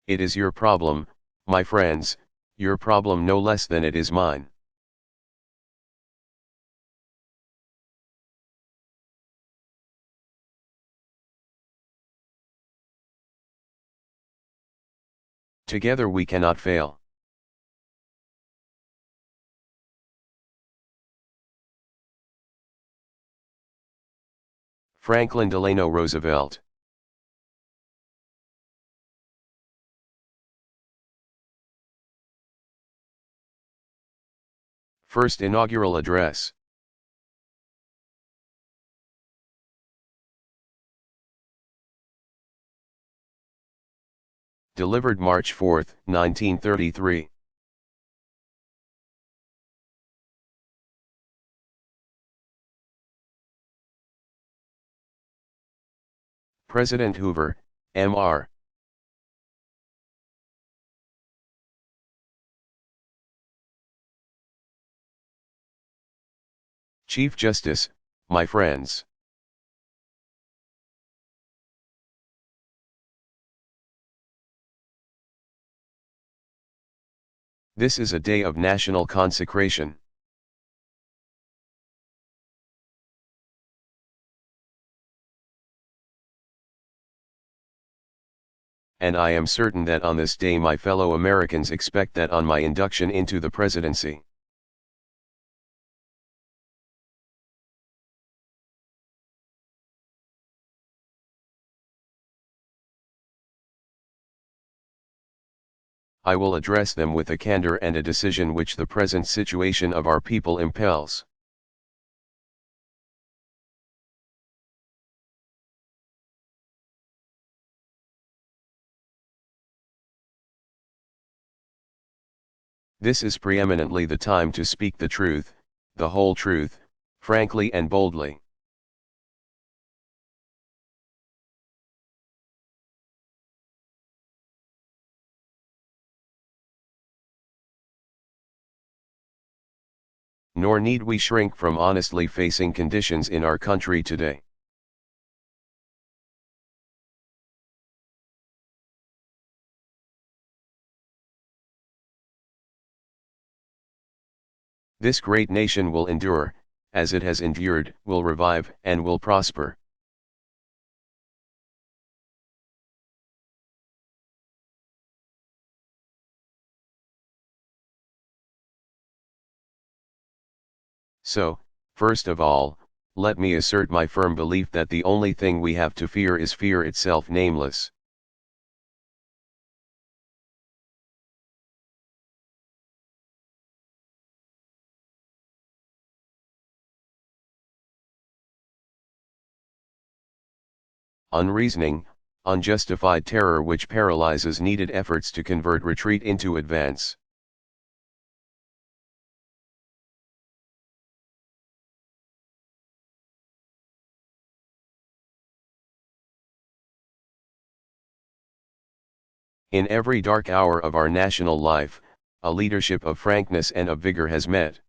It is your problem, my friends, your problem no less than it is mine. Together we cannot fail. Franklin Delano Roosevelt. First inaugural address. Delivered March 4, 1933. President Hoover, Mr. Chief Justice, my friends. This is a day of national consecration. And I am certain that on this day my fellow Americans expect that on my induction into the presidency. I will address them with a candor and a decision which the present situation of our people impels. This is preeminently the time to speak the truth, the whole truth, frankly and boldly. Nor need we shrink from honestly facing conditions in our country today. This great nation will endure, as it has endured, will revive, and will prosper. So, first of all, let me assert my firm belief that the only thing we have to fear is fear itself nameless. Unreasoning, unjustified terror which paralyzes needed efforts to convert retreat into advance. In every dark hour of our national life, a leadership of frankness and of vigor has met.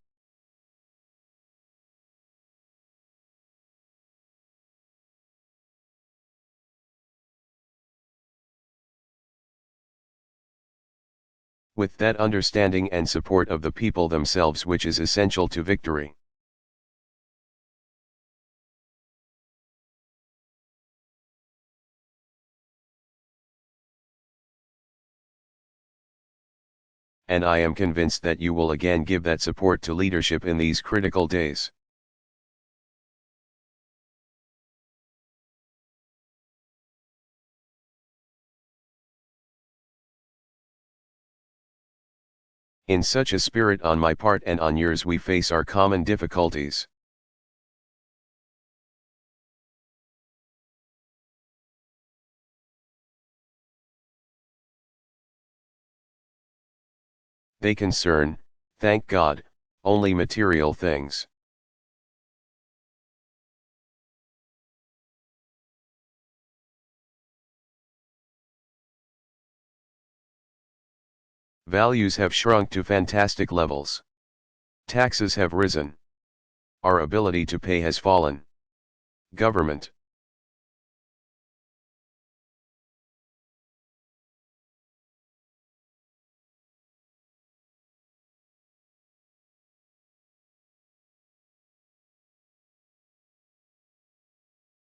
With that understanding and support of the people themselves which is essential to victory. And I am convinced that you will again give that support to leadership in these critical days. In such a spirit on my part and on yours we face our common difficulties. They concern, thank God, only material things. Values have shrunk to fantastic levels. Taxes have risen. Our ability to pay has fallen. Government.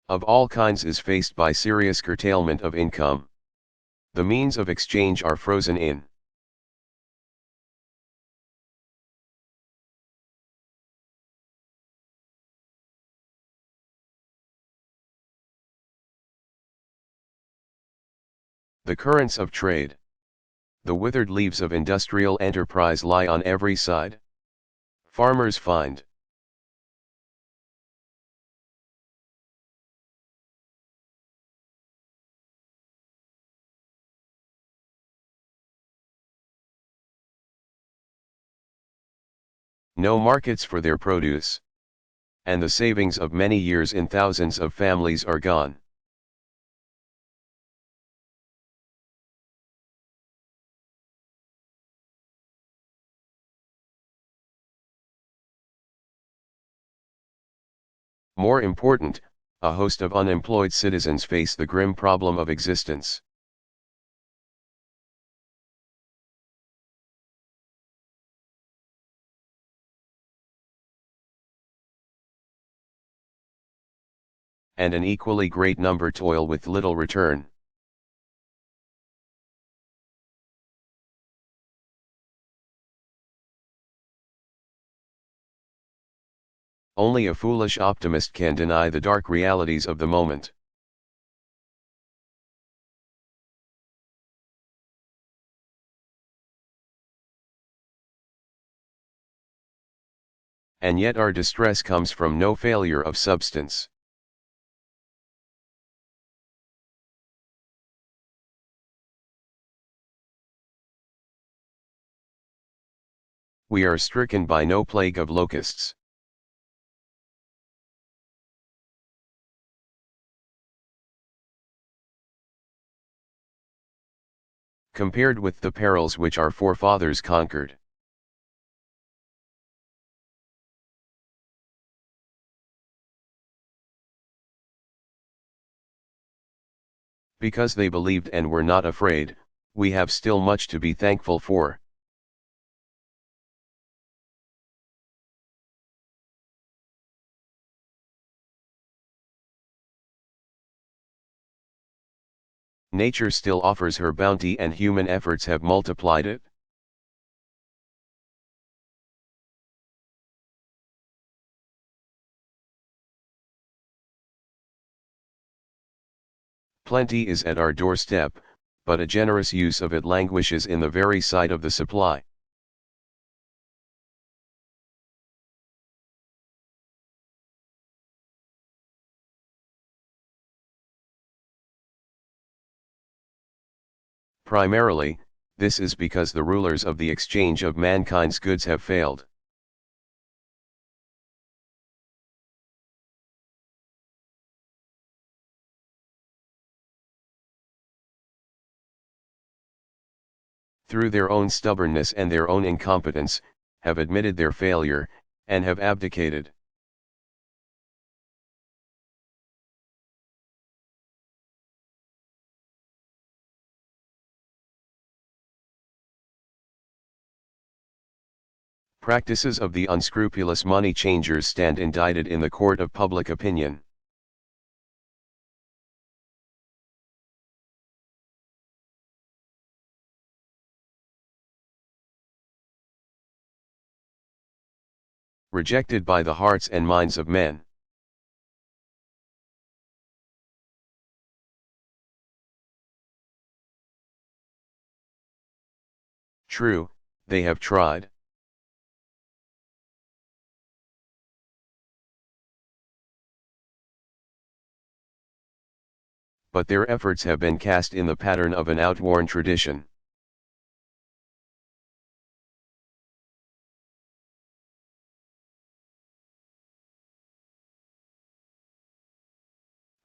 of all kinds is faced by serious curtailment of income. The means of exchange are frozen in. The currents of trade. The withered leaves of industrial enterprise lie on every side. Farmers find no markets for their produce, and the savings of many years in thousands of families are gone. More important, a host of unemployed citizens face the grim problem of existence. And an equally great number toil with little return. Only a foolish optimist can deny the dark realities of the moment. And yet our distress comes from no failure of substance. We are stricken by no plague of locusts. Compared with the perils which our forefathers conquered. Because they believed and were not afraid, we have still much to be thankful for. Nature still offers her bounty and human efforts have multiplied it. Plenty is at our doorstep, but a generous use of it languishes in the very sight of the supply. Primarily, this is because the rulers of the exchange of mankind's goods have failed. Through their own stubbornness and their own incompetence, have admitted their failure, and have abdicated. Practices of the unscrupulous money changers stand indicted in the court of public opinion. Rejected by the hearts and minds of men. True, they have tried. But their efforts have been cast in the pattern of an outworn tradition.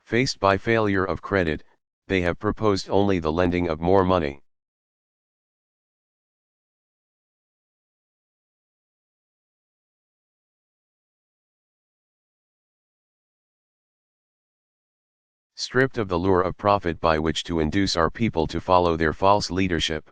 Faced by failure of credit, they have proposed only the lending of more money. Stripped of the lure of profit by which to induce our people to follow their false leadership.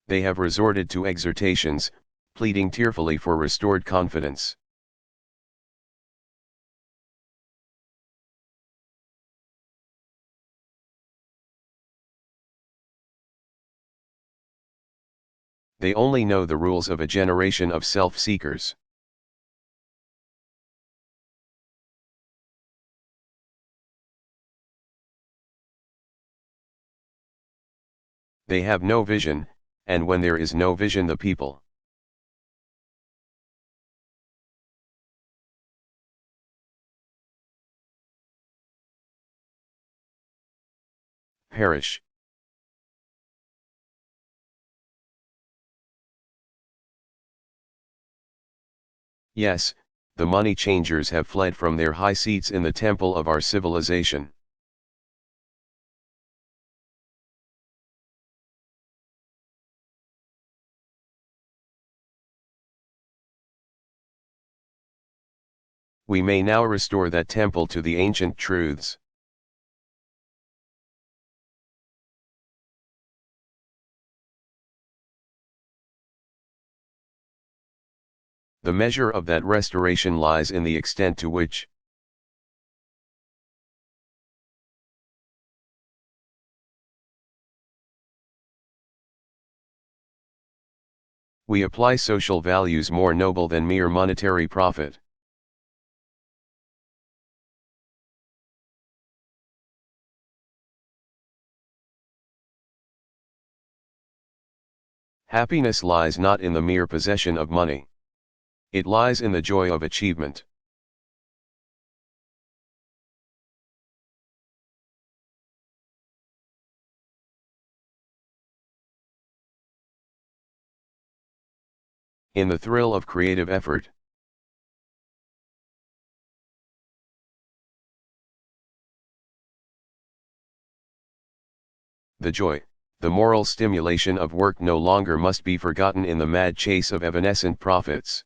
They have resorted to exhortations, pleading tearfully for restored confidence. They only know the rules of a generation of self-seekers. They have no vision, and when there is no vision, the people perish. Yes, the money changers have fled from their high seats in the temple of our civilization. We may now restore that temple to the ancient truths. The measure of that restoration lies in the extent to which we apply social values more noble than mere monetary profit. Happiness lies not in the mere possession of money. It lies in the joy of achievement. In the thrill of creative effort. The joy, the moral stimulation of work no longer must be forgotten in the mad chase of evanescent profits.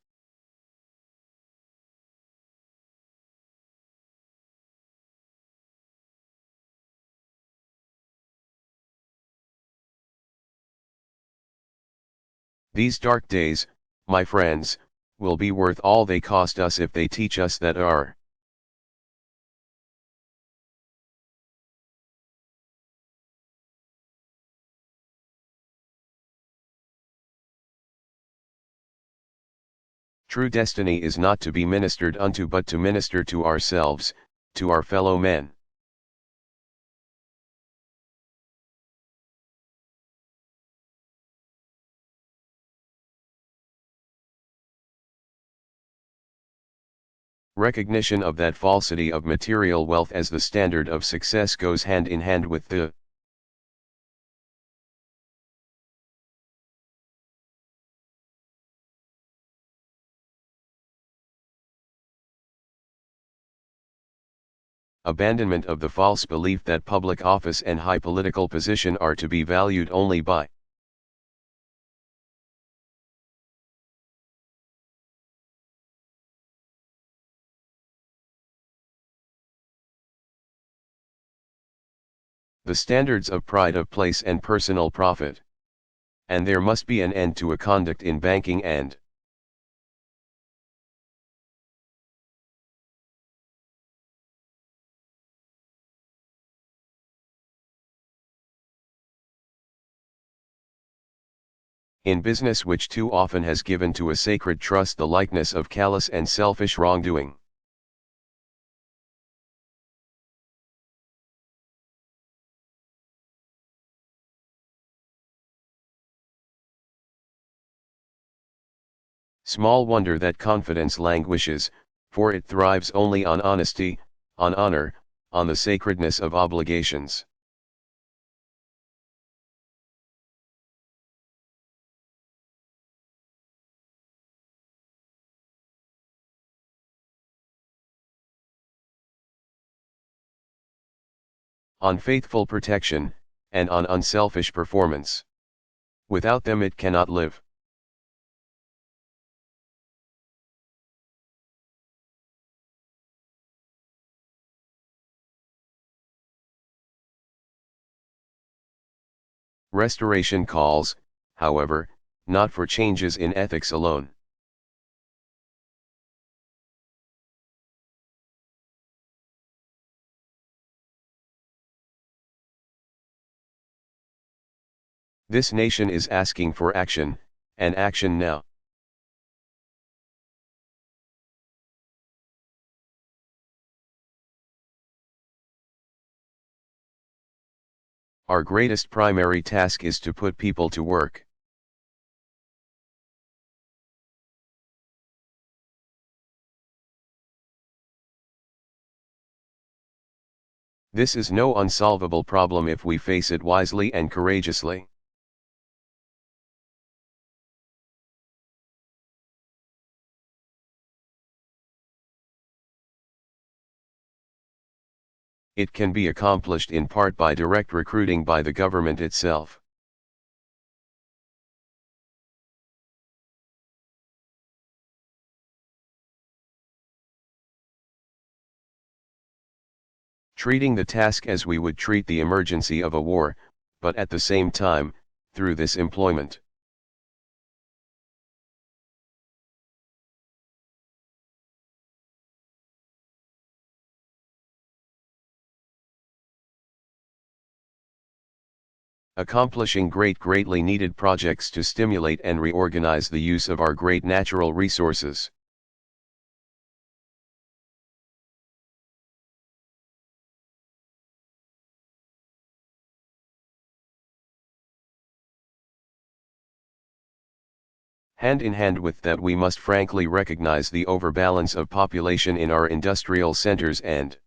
These dark days, my friends, will be worth all they cost us if they teach us that our true destiny is not to be ministered unto but to minister to ourselves, to our fellow men. Recognition of that falsity of material wealth as the standard of success goes hand in hand with the abandonment of the false belief that public office and high political position are to be valued only by the standards of pride of place and personal profit. And there must be an end to a conduct in banking and in business which too often has given to a sacred trust the likeness of callous and selfish wrongdoing. Small wonder that confidence languishes, for it thrives only on honesty, on honor, on the sacredness of obligations. On faithful protection, and on unselfish performance. Without them it cannot live. Restoration calls, however, not for changes in ethics alone. This nation is asking for action, and action now. Our greatest primary task is to put people to work. This is no unsolvable problem if we face it wisely and courageously. It can be accomplished in part by direct recruiting by the government itself. Treating the task as we would treat the emergency of a war, but at the same time, through this employment. Accomplishing greatly needed projects to stimulate and reorganize the use of our great natural resources. Hand in hand with that, we must frankly recognize the overbalance of population in our industrial centers and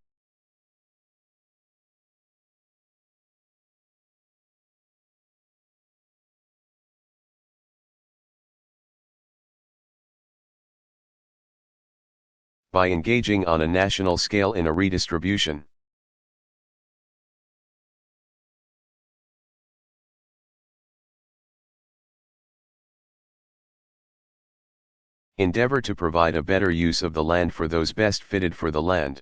by engaging on a national scale in a redistribution. Endeavor to provide a better use of the land for those best fitted for the land.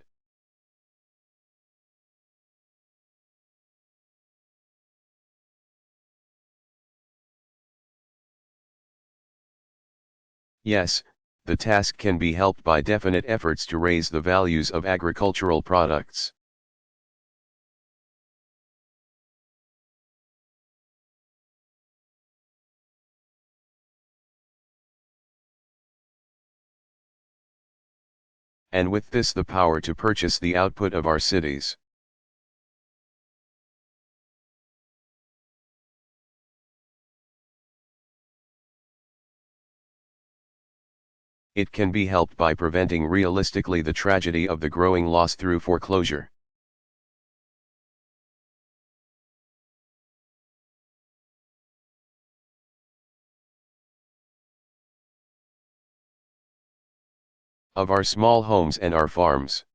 Yes, the task can be helped by definite efforts to raise the values of agricultural products. And with this the power to purchase the output of our cities. It can be helped by preventing realistically the tragedy of the growing loss through foreclosure. Of our small homes and our farms.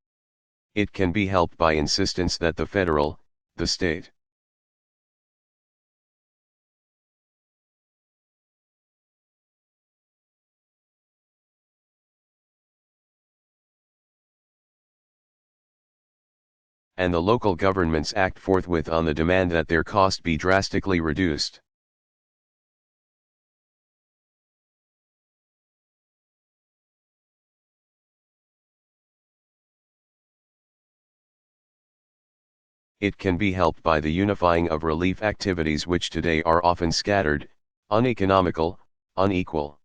It can be helped by insistence that the federal, the state, and the local governments act forthwith on the demand that their cost be drastically reduced. It can be helped by the unifying of relief activities which today are often scattered, uneconomical, unequal.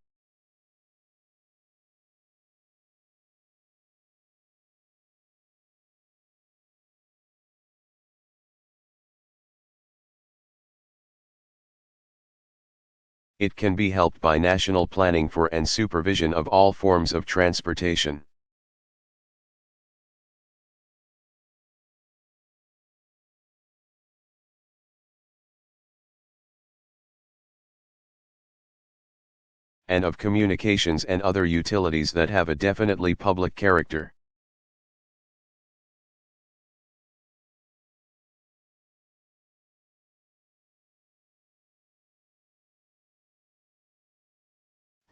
It can be helped by national planning for and supervision of all forms of transportation. And of communications and other utilities that have a definitely public character.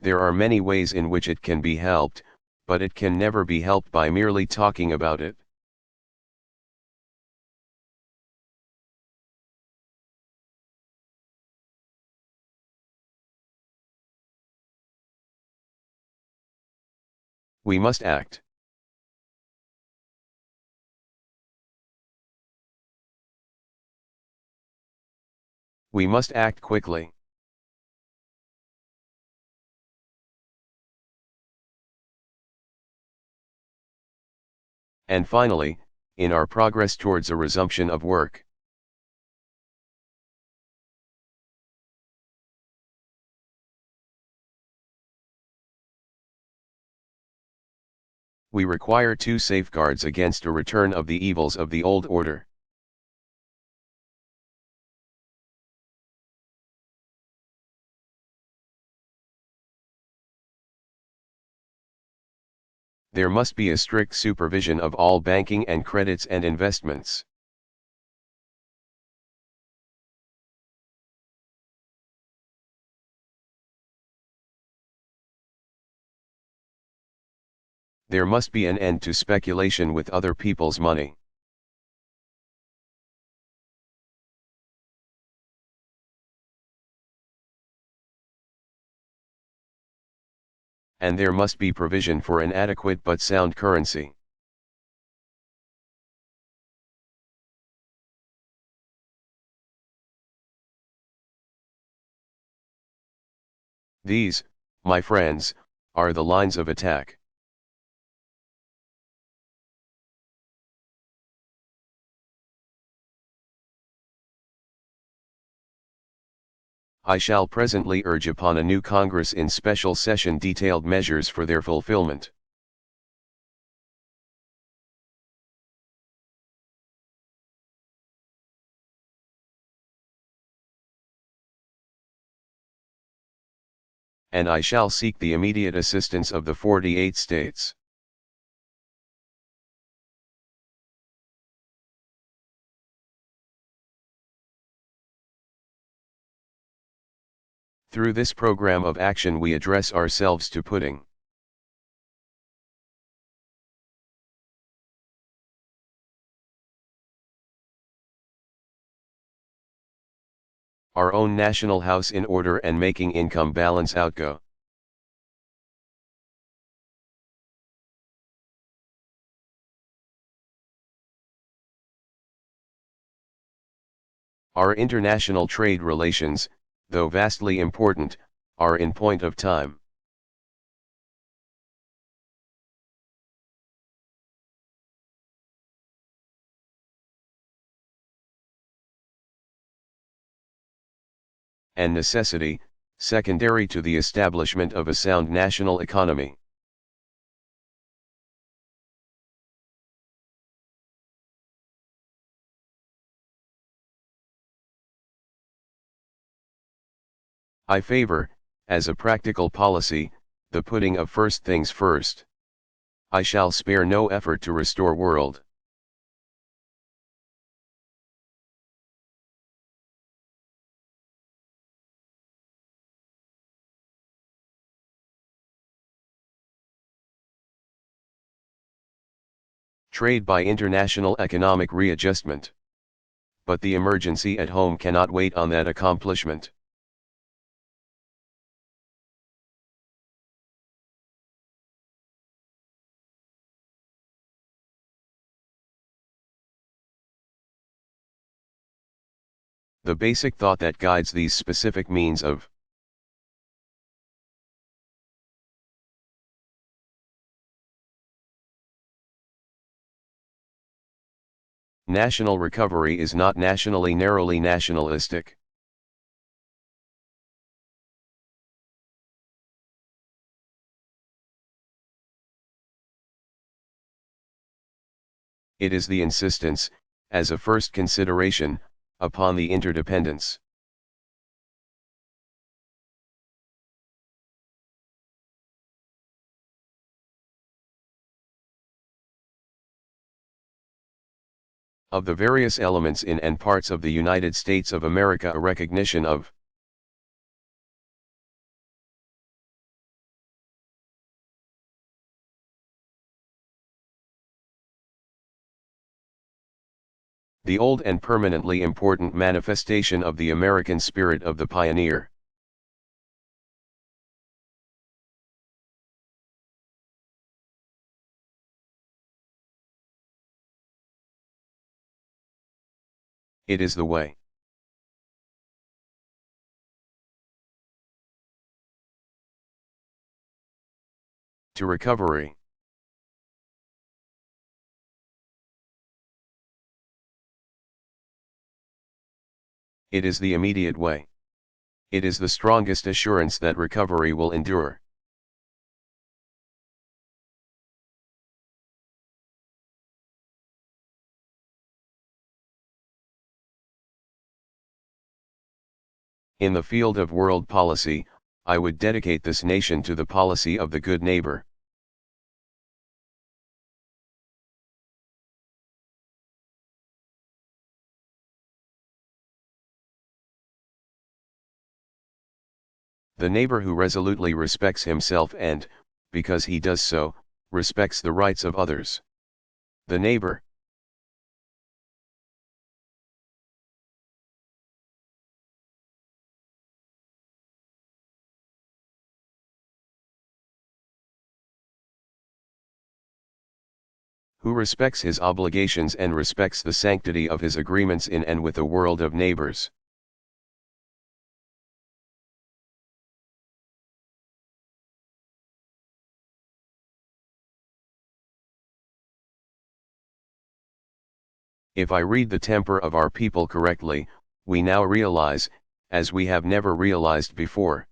There are many ways in which it can be helped, but it can never be helped by merely talking about it. We must act. We must act quickly. And finally, in our progress towards a resumption of work, we require two safeguards against a return of the evils of the old order. There must be a strict supervision of all banking and credits and investments. There must be an end to speculation with other people's money. And there must be provision for an adequate but sound currency. These, my friends, are the lines of attack. I shall presently urge upon a new Congress in special session detailed measures for their fulfillment. And I shall seek the immediate assistance of the 48 states. Through this program of action we address ourselves to putting our own national house in order and making income balance outgo. Our international trade relations, though vastly important, are in point of time. And necessity, secondary to the establishment of a sound national economy. I favor, as a practical policy, the putting of first things first. I shall spare no effort to restore world trade by international economic readjustment. But the emergency at home cannot wait on that accomplishment. The basic thought that guides these specific means of national recovery is not nationally narrowly nationalistic. It is the insistence, as a first consideration, upon the interdependence of the various elements in and parts of the United States of America, a recognition of the old and permanently important manifestation of the American spirit of the pioneer. It is the way. To recovery. It is the immediate way. It is the strongest assurance that recovery will endure. In the field of world policy, I would dedicate this nation to the policy of the good neighbor. The neighbor who resolutely respects himself and, because he does so, respects the rights of others. The neighbor. Who respects his obligations and respects the sanctity of his agreements in and with a world of neighbors. If I read the temper of our people correctly, we now realize, as we have never realized before.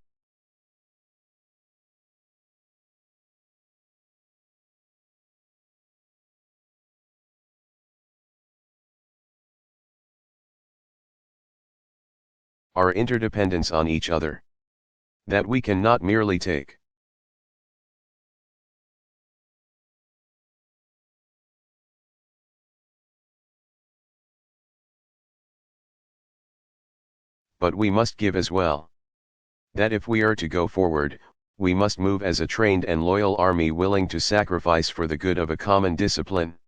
Our interdependence on each other. That we can not merely take. But we must give as well. That if we are to go forward, we must move as a trained and loyal army willing to sacrifice for the good of a common discipline.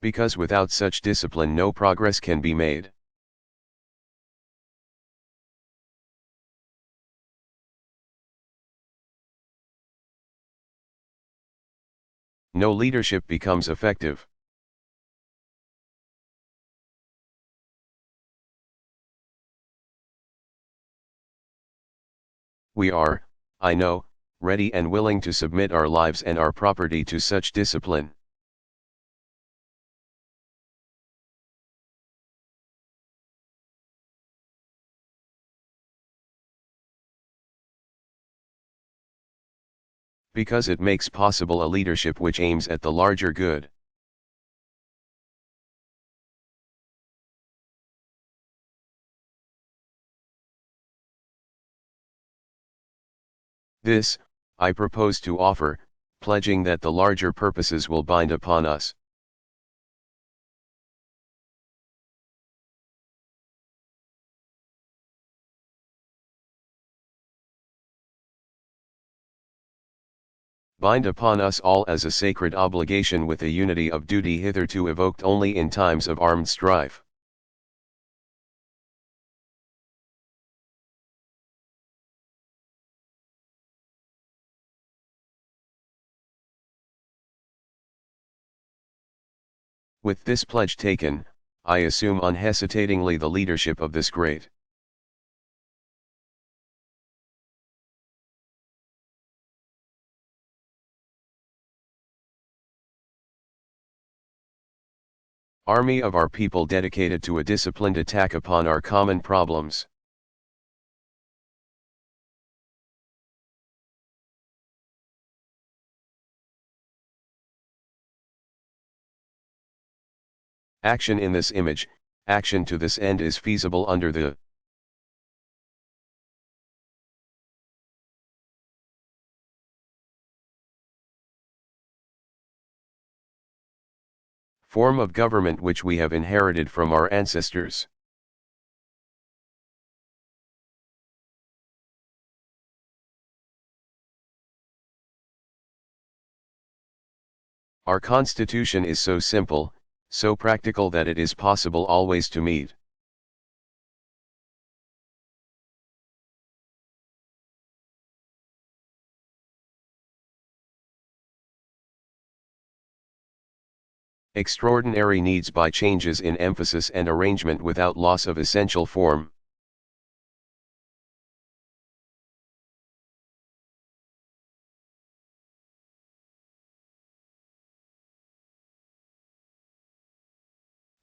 Because without such discipline no progress can be made. No leadership becomes effective. We are, I know, ready and willing to submit our lives and our property to such discipline. Because it makes possible a leadership which aims at the larger good. This, I propose to offer, pledging that the larger purposes will bind upon us. Bind upon us all as a sacred obligation with a unity of duty hitherto evoked only in times of armed strife. With this pledge taken, I assume unhesitatingly the leadership of this great army of our people dedicated to a disciplined attack upon our common problems. Action in this image, action to this end is feasible under the form of government which we have inherited from our ancestors. Our constitution is so simple, so practical that it is possible always to meet. Extraordinary needs by changes in emphasis and arrangement without loss of essential form.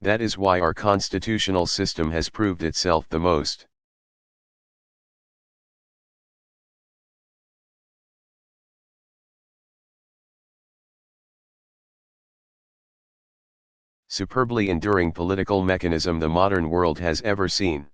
That is why our constitutional system has proved itself the most superbly enduring political mechanism the modern world has ever seen.